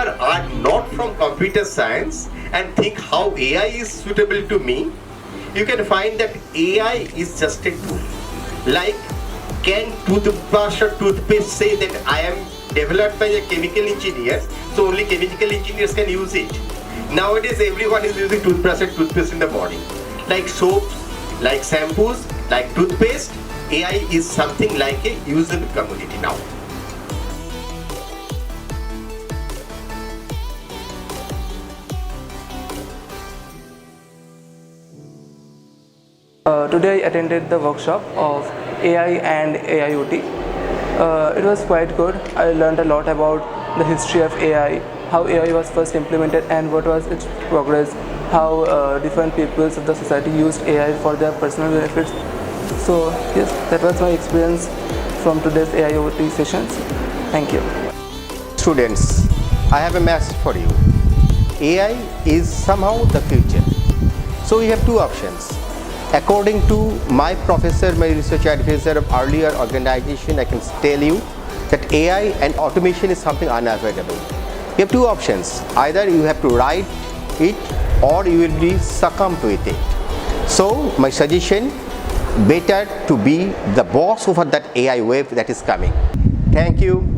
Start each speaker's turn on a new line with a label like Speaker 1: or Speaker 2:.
Speaker 1: are not from computer science and think how AI is suitable to me, you can find that AI is just a tool. Like, can toothbrush or toothpaste say that I am developed by a chemical engineer, so only chemical engineers can use it? Nowadays, everyone is using toothbrush and toothpaste in the body. Like soaps, like shampoos, like toothpaste, AI is something like a usable commodity now.
Speaker 2: Today I attended the workshop of AI and AIoT. It was quite good. I learned a lot about the history of AI, how AI was first implemented and what was its progress, how different peoples of the society used AI for their personal benefits. So yes, that was my experience from today's AIoT sessions. Thank you.
Speaker 1: Students, I have a message for you. AI is somehow the future. So we have two options. According to my professor, my research advisor of earlier organization, I can tell you that AI and automation is something unavoidable. You have two options. Either you have to write it or you will be succumbed with it. So my suggestion, better to be the boss over that AI wave that is coming. Thank you.